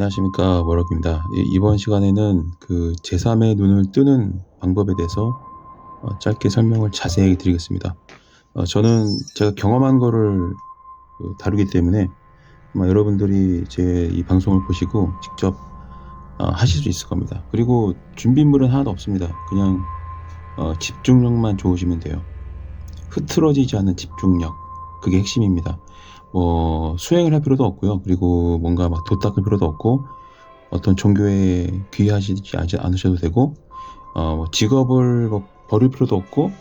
안녕하십니까, 워럭입니다. 이번 시간에는 그 제3의 눈을 뜨는 방법에 대해서 짧게 설명을 자세히 드리겠습니다. 저는 제가 경험한 거를 다루기 때문에 아마 여러분들이 제 이 방송을 보시고 직접 하실 수 있을 겁니다. 그리고 준비물은 하나도 없습니다. 그냥 집중력만 좋으시면 돼요. 흐트러지지 않는 집중력, 그게 핵심입니다. 수행을 할 필요도 없고요. 그리고 뭔가 막 도 닦을 필요도 없고, 어떤 종교에 귀의하시지 않으셔도 되고, 직업을 버릴 필요도 없고,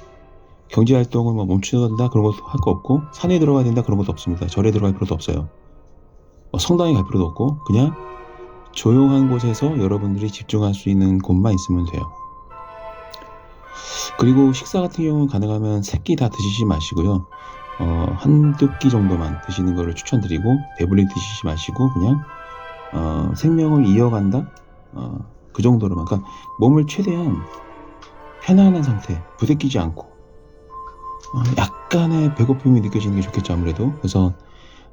경제활동을 멈춰야 된다 그런 것도 할 거 없고, 산에 들어가야 된다 그런 것도 없습니다. 절에 들어갈 필요도 없어요. 성당에 갈 필요도 없고, 그냥 조용한 곳에서 여러분들이 집중할 수 있는 곳만 있으면 돼요. 그리고 식사 같은 경우는 가능하면 3끼 다 드시지 마시고요. 한두 끼 정도만 드시는 것을 추천드리고, 배불리 드시지 마시고, 그냥 생명을 이어간다? 그 정도로만. 그러니까 몸을 최대한 편안한 상태, 부대끼지 않고, 약간의 배고픔이 느껴지는 게 좋겠죠, 아무래도. 그래서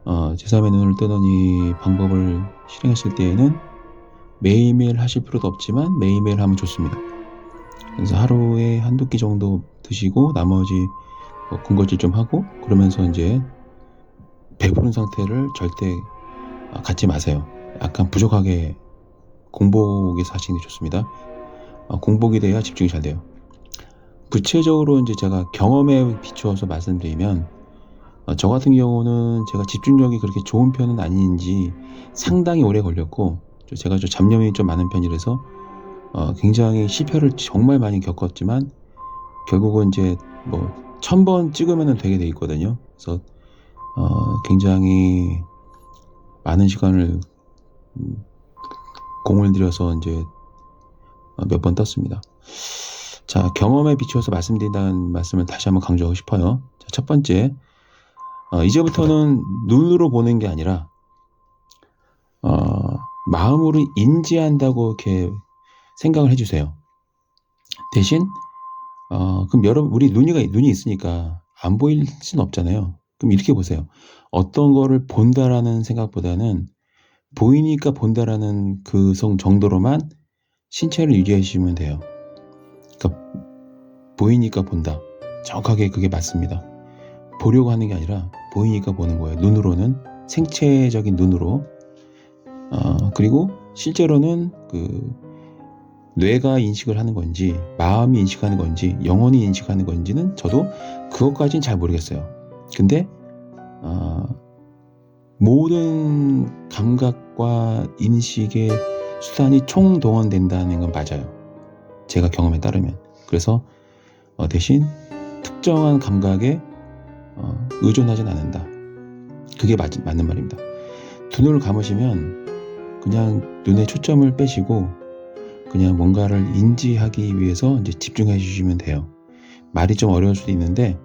제3의 눈을 뜨는 이 방법을 실행하실 때에는 매일매일 하실 필요도 없지만 매일매일 하면 좋습니다. 그래서 하루에 한두 끼 정도 드시고 나머지 군것질 좀 하고, 그러면서 이제 배부른 상태를 절대 갖지 마세요. 약간 부족하게 공복에서 하시는 게 좋습니다. 공복이 돼야 집중이 잘 돼요. 구체적으로 이제 제가 경험에 비추어서 말씀드리면, 저 같은 경우는 제가 집중력이 그렇게 좋은 편은 아닌지 상당히 오래 걸렸고, 제가 좀 잡념이 좀 많은 편이라서 굉장히 실패를 정말 많이 겪었지만, 결국은 이제 1000번 찍으면 되게 돼 있거든요. 그래서 굉장히 많은 시간을 공을 들여서 이제 몇 번 떴습니다. 자, 경험에 비추어서 말씀드린다는 말씀을 다시 한번 강조하고 싶어요. 자, 첫 번째, 이제부터는 눈으로 보는 게 아니라 마음으로 인지한다고 이렇게 생각을 해주세요. 대신 그럼 우리 눈이 있으니까 안 보일 수는 없잖아요. 그럼 이렇게 보세요. 어떤 거를 본다라는 생각보다는 보이니까 본다라는 그 정도로만 신체를 유지해 주시면 돼요. 그러니까 보이니까 본다. 정확하게 그게 맞습니다. 보려고 하는 게 아니라 보이니까 보는 거예요. 눈으로는, 생체적인 눈으로. 그리고 실제로는 뇌가 인식을 하는 건지, 마음이 인식하는 건지, 영혼이 인식하는 건지는 저도 그것까지는 잘 모르겠어요. 근데 모든 감각과 인식의 수단이 총동원된다는 건 맞아요. 제가 경험에 따르면. 그래서 대신 특정한 감각에 의존하진 않는다. 그게 맞는 말입니다. 두 눈을 감으시면 그냥 눈에 초점을 빼시고 그냥 뭔가를 인지하기 위해서 이제 집중해 주시면 돼요. 말이 좀 어려울 수도 있는데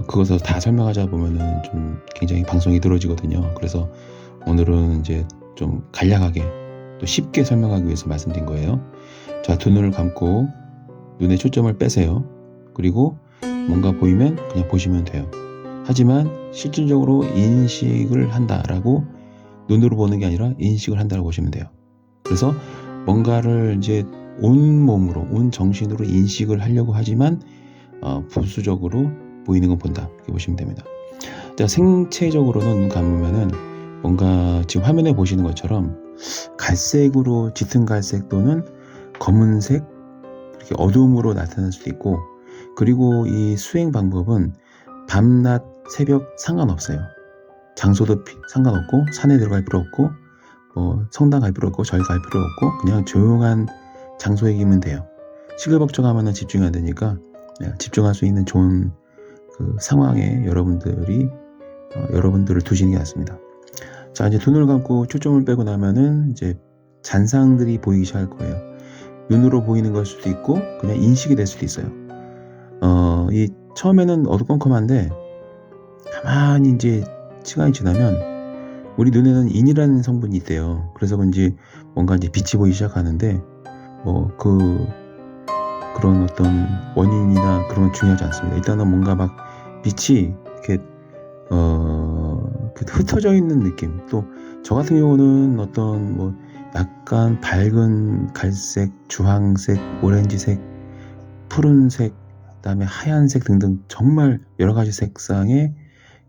그것을 다 설명하자 보면은 좀 굉장히 방송이 늘어지거든요. 그래서 오늘은 이제 좀 간략하게 또 쉽게 설명하기 위해서 말씀드린 거예요. 자, 두 눈을 감고 눈에 초점을 빼세요. 그리고 뭔가 보이면 그냥 보시면 돼요. 하지만 실질적으로 인식을 한다라고, 눈으로 보는 게 아니라 인식을 한다고 보시면 돼요. 그래서 뭔가를 이제 온 몸으로, 온 정신으로 인식을 하려고 하지만 부수적으로 보이는 건 본다, 이렇게 보시면 됩니다. 자, 생체적으로는 눈 감으면은 뭔가 지금 화면에 보시는 것처럼 갈색으로, 짙은 갈색 또는 검은색, 이렇게 어두움으로 나타날 수도 있고, 그리고 이 수행 방법은 밤낮 새벽 상관없어요. 장소도 상관없고, 산에 들어갈 필요 없고, 성당 갈 필요 없고, 절 갈 필요 없고, 그냥 조용한 장소에 계면 돼요. 시끌벅적하면 집중이 안 되니까 집중할 수 있는 좋은 그 상황에 여러분들을 두시는 게 낫습니다. 자, 이제 두 눈을 감고 초점을 빼고 나면은 이제 잔상들이 보이기 시작할 거예요. 눈으로 보이는 걸 수도 있고 그냥 인식이 될 수도 있어요. 이 처음에는 어두컴컴한데 가만히 이제 시간이 지나면 우리 눈에는 인이라는 성분이 있대요. 그래서 그런지 뭔가 이제 빛이 보이기 시작하는데 그런 어떤 원인이나 그런 건 중요하지 않습니다. 일단은 뭔가 막 빛이 이렇게 그 흩어져 있는 느낌. 또 저 같은 경우는 어떤 뭐 약간 밝은 갈색, 주황색, 오렌지색, 푸른색, 그다음에 하얀색 등등 정말 여러 가지 색상의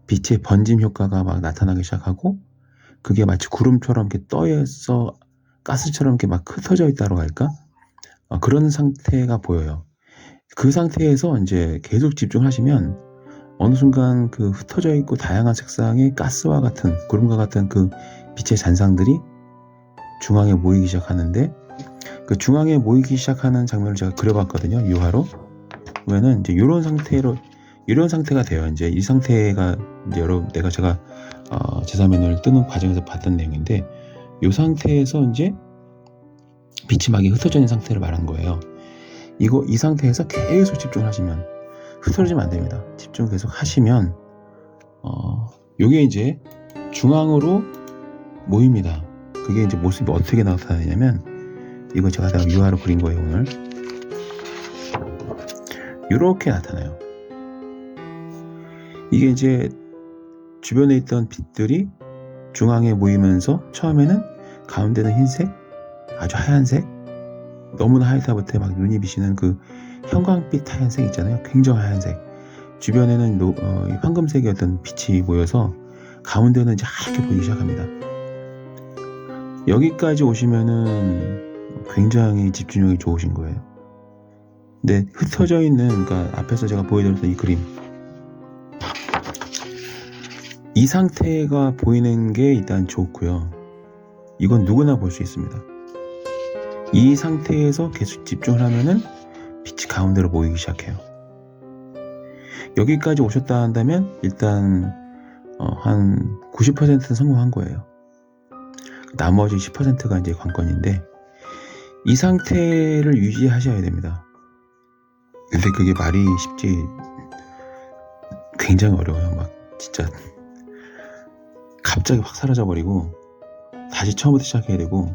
빛의 번짐 효과가 막 나타나기 시작하고, 그게 마치 구름처럼 이렇게 떠서 가스처럼 이렇게 막 흩어져 있다고 할까? 그런 상태가 보여요. 그 상태에서 이제 계속 집중하시면 어느 순간 그 흩어져 있고 다양한 색상의 가스와 같은, 구름과 같은 그 빛의 잔상들이 중앙에 모이기 시작하는데, 그 중앙에 모이기 시작하는 장면을 제가 그려봤거든요. 유화로. 그러면은 이제 이런 상태가 돼요. 이제 이 상태가 이제 제가 제3의 뜨는 과정에서 봤던 내용인데, 이 상태에서 이제 빛이 막 흩어져 있는 상태를 말한 거예요. 이 상태에서 계속 집중을 하시면, 흩어지면 안 됩니다. 집중 계속 하시면 요게 이제 중앙으로 모입니다. 그게 이제 모습이 어떻게 나타나냐면, 이거 제가 다 유화로 그린 거예요. 오늘 이렇게 나타나요. 이게 이제 주변에 있던 빛들이 중앙에 모이면서, 처음에는 가운데는 흰색, 아주 하얀색, 너무나 하얗다 못해 막 눈이 비치는 그 형광빛 하얀색 있잖아요. 굉장히 하얀색. 주변에는 황금색의 어떤 빛이 모여서 가운데는 이제 하얗게 보이기 시작합니다. 여기까지 오시면은 굉장히 집중력이 좋으신 거예요. 근데 흩어져 있는, 그러니까 앞에서 제가 보여드렸던 이 그림, 이 상태가 보이는 게 일단 좋고요. 이건 누구나 볼 수 있습니다. 이 상태에서 계속 집중을 하면은 빛이 가운데로 모이기 시작해요. 여기까지 오셨다 한다면 일단 한 90%는 성공한 거예요. 나머지 10%가 이제 관건인데, 이 상태를 유지하셔야 됩니다. 근데 그게 말이 쉽지, 굉장히 어려워요. 막 진짜 갑자기 확 사라져버리고 다시 처음부터 시작해야 되고,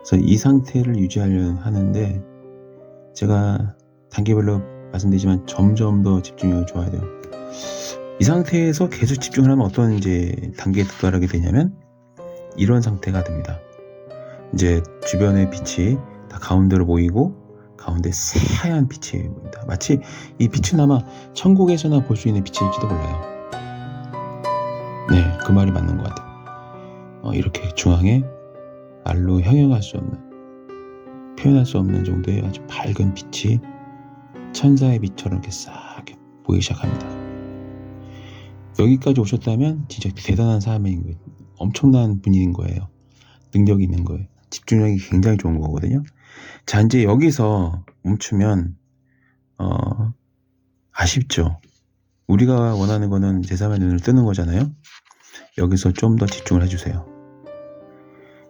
그래서 이 상태를 유지하려고 하는데, 제가 단계별로 말씀드리지만 점점 더 집중력이 좋아야 돼요. 이 상태에서 계속 집중을 하면 어떤 이제 단계에 도달하게 되냐면, 이런 상태가 됩니다. 이제 주변의 빛이 다 가운데로 모이고, 가운데 새하얀 빛이 보입니다. 마치 이 빛은 아마 천국에서나 볼 수 있는 빛일지도 몰라요. 네, 그 말이 맞는 것 같아요. 이렇게 중앙에 말로 형용할 수 없는, 표현할 수 없는 정도의 아주 밝은 빛이 천사의 빛처럼 이렇게 싹 보이기 시작합니다. 여기까지 오셨다면 진짜 대단한 사람인 거예요. 엄청난 분인 거예요. 능력이 있는 거예요. 집중력이 굉장히 좋은 거거든요. 자, 이제 여기서 멈추면 아쉽죠. 우리가 원하는 거는 제3의 눈을 뜨는 거잖아요. 여기서 좀 더 집중을 해주세요.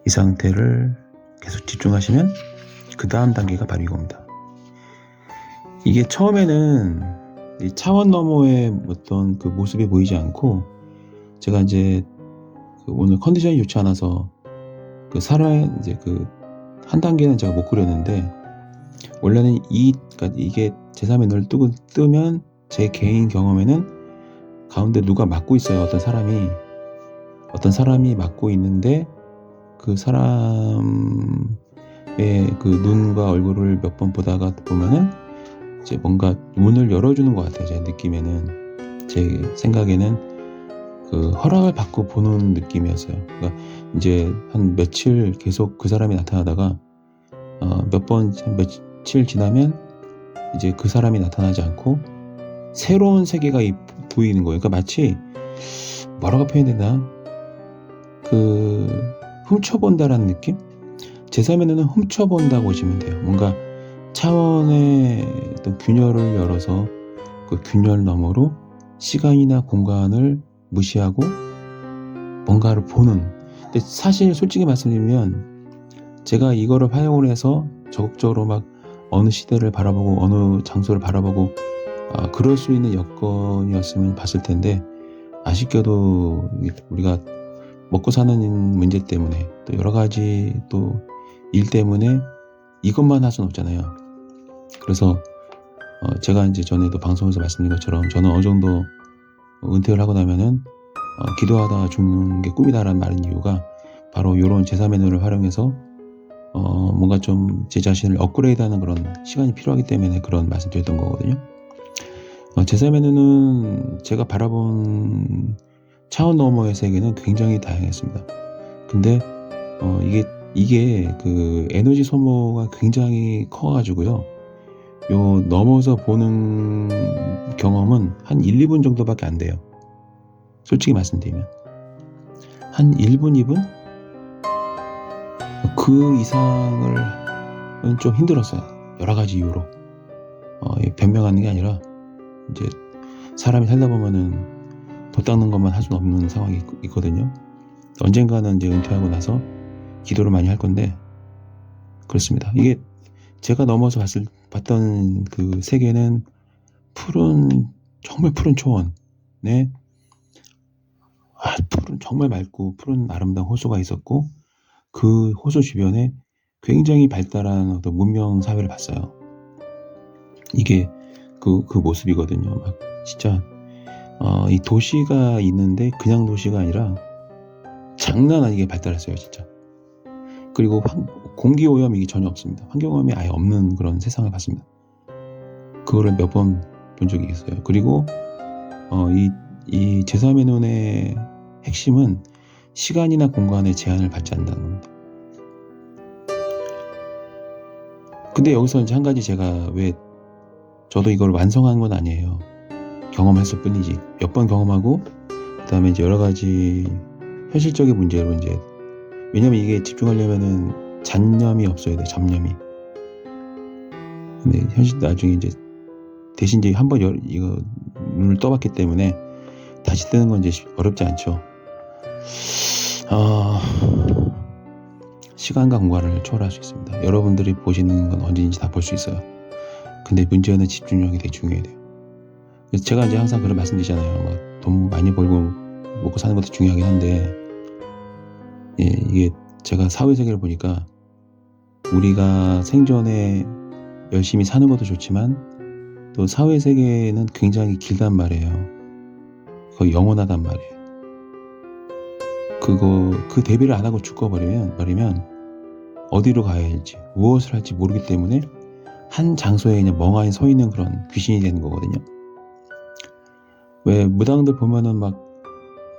이 상태를 계속 집중하시면 그 다음 단계가 바로 이겁니다. 이게 처음에는 이 차원 너머의 어떤 그 모습이 보이지 않고, 제가 이제 오늘 컨디션이 좋지 않아서 이제 한 단계는 제가 못 그렸는데, 원래는 그러니까 이게 제3의 눈을 뜨면 제 개인 경험에는 가운데 누가 막고 있어요. 어떤 사람이 막고 있는데, 그 사람의 그 눈과 얼굴을 몇 번 보다가 보면은 이제 뭔가 문을 열어주는 것 같아요. 제 느낌에는, 제 생각에는 그 허락을 받고 보는 느낌이었어요. 그러니까 이제 한 며칠 계속 그 사람이 나타나다가 며칠 지나면 이제 그 사람이 나타나지 않고 새로운 세계가 보이는 거예요. 그러니까 마치 뭐라고 표현되나, 훔쳐본다라는 느낌? 제3의 눈은 훔쳐본다고 보시면 돼요. 뭔가 차원의 어떤 균열을 열어서 그 균열 너머로 시간이나 공간을 무시하고 뭔가를 보는. 근데 사실 솔직히 말씀드리면, 제가 이거를 활용을 해서 적극적으로 막 어느 시대를 바라보고 어느 장소를 바라보고 그럴 수 있는 여건이었으면 봤을 텐데, 아쉽게도 우리가 먹고 사는 문제 때문에, 또 여러 가지 또 일 때문에 이것만 할 수는 없잖아요. 그래서 제가 이제 전에도 방송에서 말씀드린 것처럼, 저는 어느 정도 은퇴를 하고 나면은 기도하다가 죽는 게 꿈이다라는 말인 이유가 바로 이런 제사의 눈을 활용해서 뭔가 좀 제 자신을 업그레이드하는 그런 시간이 필요하기 때문에 그런 말씀드렸던 거거든요. 제사의 눈은 제가 바라본 차원 너머의 세계는 굉장히 다양했습니다. 근데 이게 그 에너지 소모가 굉장히 커가지고요. 요 넘어서 보는 경험은 한 1, 2분 정도밖에 안 돼요. 솔직히 말씀드리면 한 1분, 2분? 그 이상은 좀 힘들었어요. 여러 가지 이유로. 변명하는 게 아니라 이제 사람이 살다 보면은 도 닦는 것만 할 수는 없는 상황이 있거든요. 언젠가는 이제 은퇴하고 나서 기도를 많이 할 건데 그렇습니다. 이게 제가 넘어서 봤던 그 세계는 정말 푸른 초원에 정말 맑고 푸른 아름다운 호수가 있었고 그 호수 주변에 굉장히 발달한 어떤 문명 사회를 봤어요. 이게 그 모습이거든요. 막 진짜 이 도시가 있는데 그냥 도시가 아니라 장난 아니게 발달했어요, 진짜. 그리고 공기 오염이 전혀 없습니다. 환경 오염이 아예 없는 그런 세상을 봤습니다. 그거를 몇 번 본 적이 있어요. 그리고 이 제3의 눈의 핵심은 시간이나 공간의 제한을 받지 않는다는 겁니다. 근데 여기서 이제 한 가지 제가 저도 이걸 완성한 건 아니에요. 경험했을 뿐이지. 몇 번 경험하고 그다음에 이제 여러 가지 현실적인 문제로 이제 왜냐면 이게 집중하려면은 잡념이 없어야 돼. 잡념이. 근데 나중에 이제 대신 이제 한번 이거 눈을 떠봤기 때문에 다시 뜨는 건 이제 어렵지 않죠. 시간과 공간을 초월할 수 있습니다. 여러분들이 보시는 건 언제든지 다 볼 수 있어요. 근데 문제는 집중력이 되게 중요해야 돼요. 그래서 제가 이제 항상 그런 말씀드리잖아요. 막 돈 많이 벌고 먹고 사는 것도 중요하긴 한데, 이게 제가 사회세계를 보니까 우리가 생존에 열심히 사는 것도 좋지만 또 사회세계는 굉장히 길단 말이에요. 거의 영원하단 말이에요. 그 대비를 안 하고 죽어버리면 어디로 가야 할지 무엇을 할지 모르기 때문에 한 장소에 그냥 멍하니 서 있는 그런 귀신이 되는 거거든요. 왜 무당들 보면은 막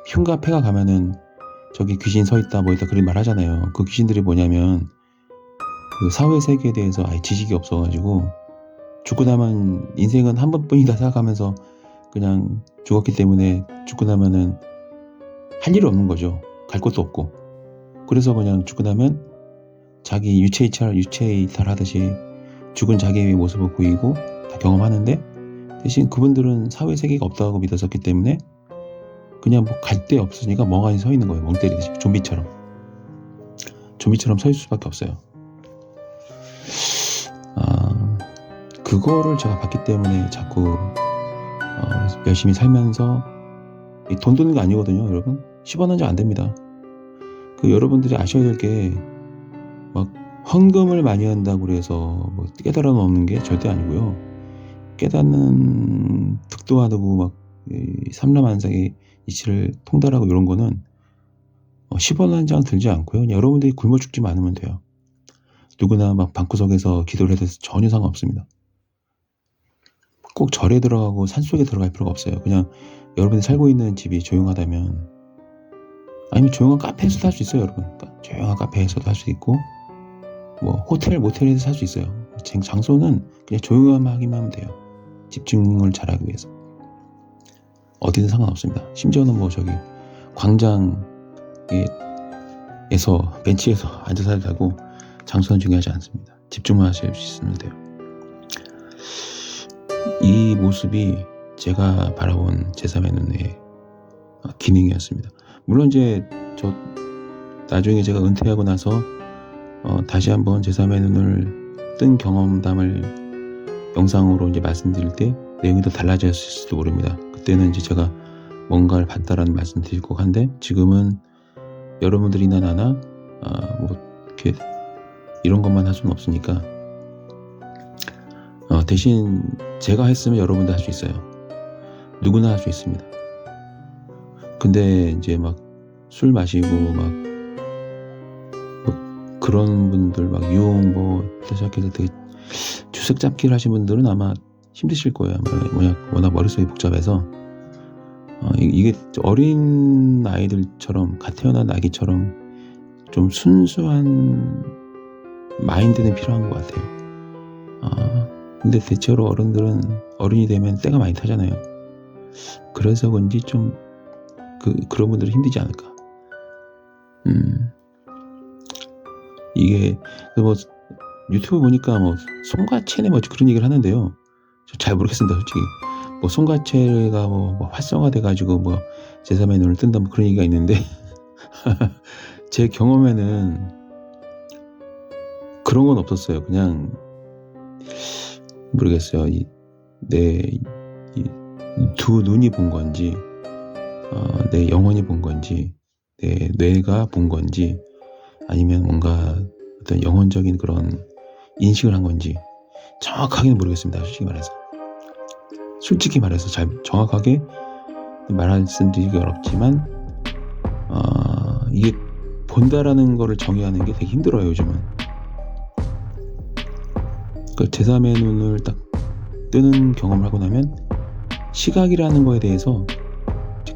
흉가 패가 가면은 저기 귀신 서 있다 뭐 있다 그런 말 하잖아요. 그 귀신들이 뭐냐면 그 사회 세계에 대해서 아예 지식이 없어가지고 죽고 나면 인생은 한 번뿐이다 생각하면서 그냥 죽었기 때문에 죽고 나면은 할 일이 없는 거죠. 갈 곳도 없고. 그래서 그냥 죽고 나면 자기 유체 이탈하듯이 죽은 자기의 모습을 보이고 다 경험하는데 대신 그분들은 사회 세계가 없다고 믿었었기 때문에 그냥 뭐 갈 데 없으니까 멍하니 서 있는 거예요. 멍 때리듯이 좀비처럼 서 있을 수밖에 없어요. 그거를 제가 봤기 때문에 자꾸 열심히 살면서 돈 드는 게 아니거든요, 여러분. 10원 한 장 안 됩니다. 여러분들이 아셔야 될 게 막 헌금을 많이 한다고 그래서 뭐 깨달아 놓는 게 절대 아니고요. 깨닫는 득도하고 막 삼라만상의 이치를 통달하고 이런 거는 10원 한 장 들지 않고요. 그냥 여러분들이 굶어 죽지만 않으면 돼요. 누구나 막 방구석에서 기도를 해도 전혀 상관없습니다. 꼭 절에 들어가고 산속에 들어갈 필요가 없어요. 그냥 여러분이 살고 있는 집이 조용하다면 아니면 조용한 카페에서도 할 수 있어요, 여러분. 조용한 카페에서도 할 수 있고 뭐 호텔, 모텔에서 살 수 있어요. 장소는 그냥 조용하기만 하면 돼요. 집중을 잘하기 위해서. 어디든 상관없습니다. 심지어는 뭐 저기 광장에서 벤치에서 앉아서 살다고 장소는 중요하지 않습니다. 집중만 하실 수 있으면 돼요. 이 모습이 제가 바라본 제3의 눈의 기능이었습니다. 물론 이제 나중에 제가 은퇴하고 나서 다시 한번 제3의 눈을 뜬 경험담을 영상으로 이제 말씀드릴 때 내용이 더 달라졌을 수도 모릅니다. 그때는 이제 제가 뭔가를 봤다라는 말씀 드릴 것 한데 지금은 여러분들이나 나나 뭐 이렇게 이런 것만 할 수는 없으니까 대신 제가 했으면 여러분도 할 수 있어요. 누구나 할 수 있습니다. 근데 이제 막 술 마시고 막 그런 분들 막 유흥 부터 시작해서 되게 주색 잡기를 하신 분들은 아마 힘드실 거예요. 워낙 머릿속이 복잡해서 이게 어린 아이들처럼 갓 태어난 아기처럼 좀 순수한 마인드는 필요한 것 같아요. 근데 대체로 어른들은 어른이 되면 때가 많이 타잖아요. 그래서 그런지 좀 그런 분들은 힘들지 않을까. 이게 뭐 유튜브 보니까 뭐 송가채네 뭐 그런 얘기를 하는데요. 잘 모르겠습니다, 솔직히. 뭐 송가채가 뭐 활성화돼가지고 뭐 제3의 눈을 뜬다 뭐 그런 얘기가 있는데 제 경험에는 그런 건 없었어요. 그냥 모르겠어요. 내 두 눈이 본 건지, 내 영혼이 본 건지, 내 뇌가 본 건지, 아니면 뭔가 어떤 영혼적인 그런 인식을 한 건지 정확하게는 모르겠습니다. 솔직히 말해서 잘 정확하게 말씀드리기 어렵지만 이게 본다라는 거를 정의하는 게 되게 힘들어요, 요즘은. 그 제3의 눈을 딱 뜨는 경험을 하고 나면 시각이라는 거에 대해서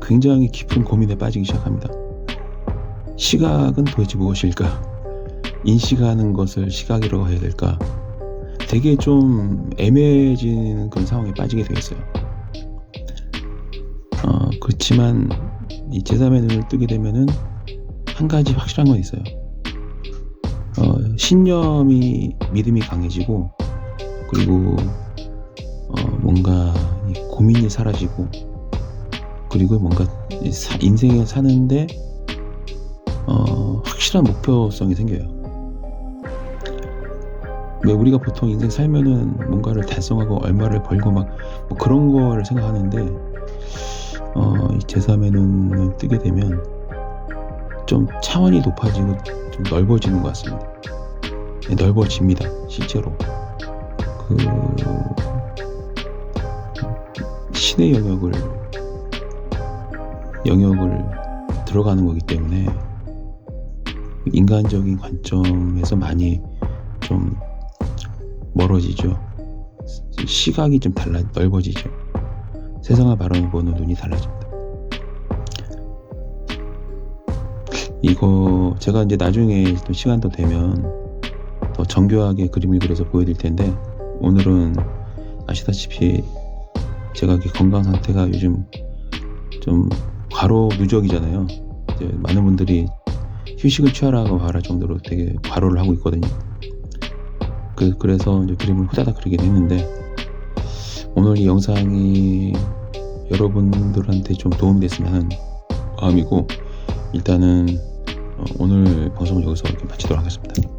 굉장히 깊은 고민에 빠지기 시작합니다. 시각은 도대체 무엇일까? 인식하는 것을 시각이라고 해야 될까? 되게 좀 애매해지는 그런 상황에 빠지게 되겠어요. 그렇지만 이 제3의 눈을 뜨게 되면은 한 가지 확실한 건 있어요. 신념이, 믿음이 강해지고, 그리고 뭔가 이 고민이 사라지고, 그리고 뭔가 인생에 사는데 확실한 목표성이 생겨요. 왜 우리가 보통 인생 살면은 뭔가를 달성하고 얼마를 벌고 막 뭐 그런 거를 생각하는데 이 제3의 눈을 뜨게 되면 좀 차원이 높아지고 좀 넓어지는 것 같습니다. 넓어집니다, 실제로. 신의 영역을 들어가는 거기 때문에 인간적인 관점에서 많이 좀 멀어지죠. 시각이 좀 넓어지죠. 세상을 바라보는 눈이 달라집니다. 이거 제가 이제 나중에 또 시간 더 되면 더 정교하게 그림을 그려서 보여드릴 텐데, 오늘은 아시다시피 제가 건강 상태가 요즘 좀 과로 누적이잖아요. 이제 많은 분들이 휴식을 취하라고 말할 정도로 되게 과로를 하고 있거든요. 그래서 이제 그림을 후다닥 그리긴 했는데, 오늘 이 영상이 여러분들한테 좀 도움이 됐으면 하는 마음이고, 일단은 오늘 방송은 여기서 이렇게 마치도록 하겠습니다.